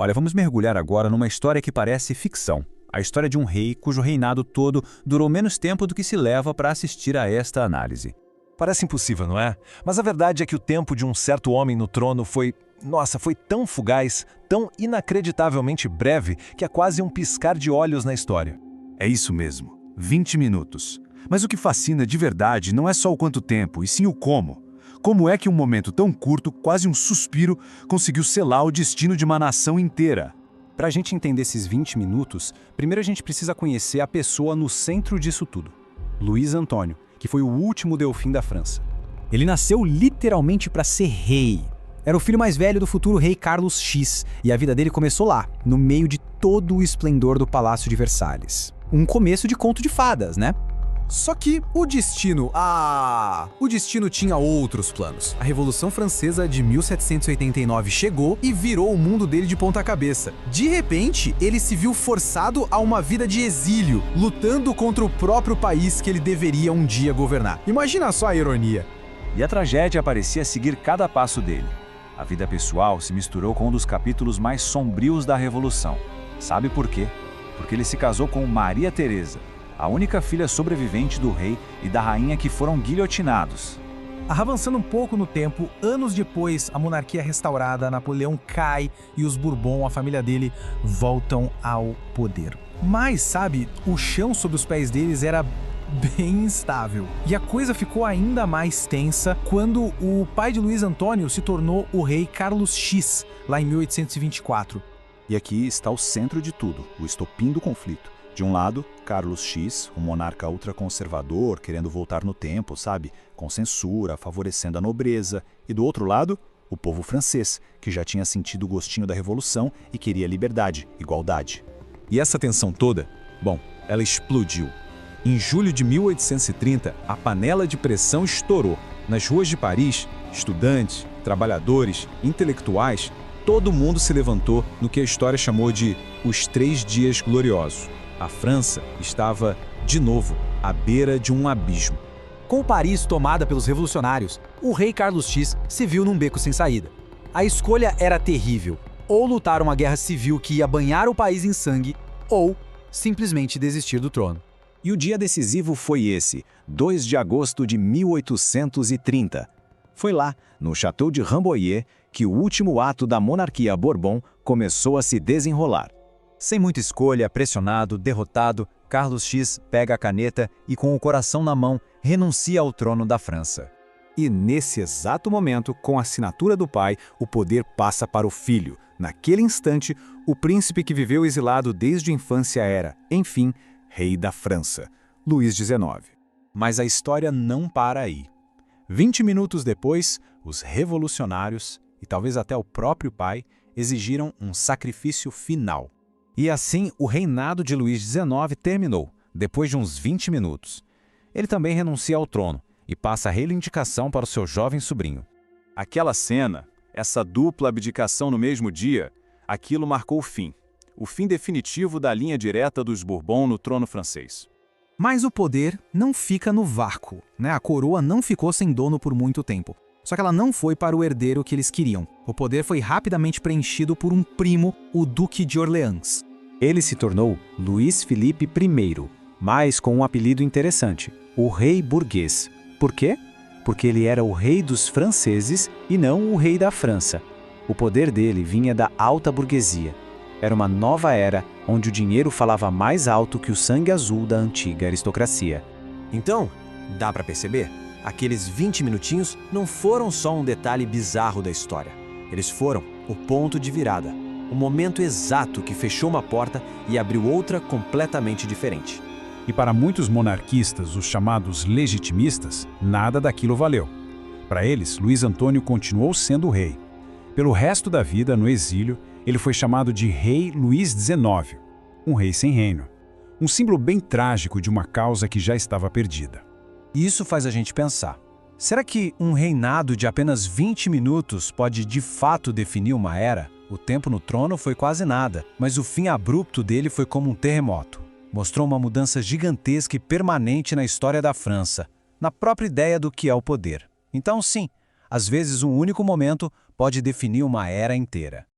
Olha, vamos mergulhar agora numa história que parece ficção. A história de um rei cujo reinado todo durou menos tempo do que se leva para assistir a esta análise. Parece impossível, não é? Mas a verdade é que o tempo de um certo homem no trono foi tão fugaz, tão inacreditavelmente breve, que é quase um piscar de olhos na história. É isso mesmo, 20 minutos. Mas o que fascina de verdade não é só o quanto tempo, e sim o como. Como é que um momento tão curto, quase um suspiro, conseguiu selar o destino de uma nação inteira? Para a gente entender esses 20 minutos, primeiro a gente precisa conhecer a pessoa no centro disso tudo. Luís Antônio, que foi o último Delfim da França. Ele nasceu literalmente para ser rei. Era o filho mais velho do futuro rei Carlos X, e a vida dele começou lá, no meio de todo o esplendor do Palácio de Versalhes. Um começo de conto de fadas, né? Só que o destino tinha outros planos. A Revolução Francesa de 1789 chegou e virou o mundo dele de ponta cabeça. De repente, ele se viu forçado a uma vida de exílio, lutando contra o próprio país que ele deveria um dia governar. Imagina só a ironia. E a tragédia parecia seguir cada passo dele. A vida pessoal se misturou com um dos capítulos mais sombrios da Revolução. Sabe por quê? Porque ele se casou com Maria Teresa, a única filha sobrevivente do rei e da rainha que foram guilhotinados. Avançando um pouco no tempo, anos depois, a monarquia é restaurada, Napoleão cai e os Bourbon, a família dele, voltam ao poder. Mas, sabe, o chão sob os pés deles era bem instável. E a coisa ficou ainda mais tensa quando o pai de Luís Antônio se tornou o rei Carlos X, lá em 1824. E aqui está o centro de tudo, o estopim do conflito. De um lado, Carlos X, um monarca ultraconservador, querendo voltar no tempo, sabe? Com censura, favorecendo a nobreza. E do outro lado, o povo francês, que já tinha sentido o gostinho da Revolução e queria liberdade, igualdade. E essa tensão toda, ela explodiu. Em julho de 1830, a panela de pressão estourou. Nas ruas de Paris, estudantes, trabalhadores, intelectuais, todo mundo se levantou no que a história chamou de os 3 dias gloriosos. A França estava, de novo, à beira de um abismo. Com Paris tomada pelos revolucionários, o rei Carlos X se viu num beco sem saída. A escolha era terrível: ou lutar uma guerra civil que ia banhar o país em sangue, ou simplesmente desistir do trono. E o dia decisivo foi esse, 2 de agosto de 1830. Foi lá, no Château de Rambouillet, que o último ato da monarquia Bourbon começou a se desenrolar. Sem muita escolha, pressionado, derrotado, Carlos X pega a caneta e, com o coração na mão, renuncia ao trono da França. E nesse exato momento, com a assinatura do pai, o poder passa para o filho. Naquele instante, o príncipe que viveu exilado desde a infância era, enfim, rei da França, Luís XIX. Mas a história não para aí. 20 minutos depois, os revolucionários, e talvez até o próprio pai, exigiram um sacrifício final. E assim, o reinado de Luís XIX terminou, depois de uns 20 minutos. Ele também renuncia ao trono e passa a reivindicação para o seu jovem sobrinho. Aquela cena, essa dupla abdicação no mesmo dia, aquilo marcou o fim definitivo da linha direta dos Bourbon no trono francês. Mas o poder não fica no vácuo, né? A coroa não ficou sem dono por muito tempo. Só que ela não foi para o herdeiro que eles queriam. O poder foi rapidamente preenchido por um primo, o Duque de Orleans. Ele se tornou Luís Felipe I, mas com um apelido interessante, o Rei Burguês. Por quê? Porque ele era o rei dos franceses e não o rei da França. O poder dele vinha da alta burguesia. Era uma nova era onde o dinheiro falava mais alto que o sangue azul da antiga aristocracia. Então, dá para perceber? Aqueles 20 minutinhos não foram só um detalhe bizarro da história. Eles foram o ponto de virada. O momento exato que fechou uma porta e abriu outra completamente diferente. E para muitos monarquistas, os chamados legitimistas, nada daquilo valeu. Para eles, Luís Antônio continuou sendo rei. Pelo resto da vida, no exílio, ele foi chamado de Rei Luís XIX, um rei sem reino. Um símbolo bem trágico de uma causa que já estava perdida. Isso faz a gente pensar. Será que um reinado de apenas 20 minutos pode de fato definir uma era? O tempo no trono foi quase nada, mas o fim abrupto dele foi como um terremoto. Mostrou uma mudança gigantesca e permanente na história da França, na própria ideia do que é o poder. Então, sim, às vezes um único momento pode definir uma era inteira.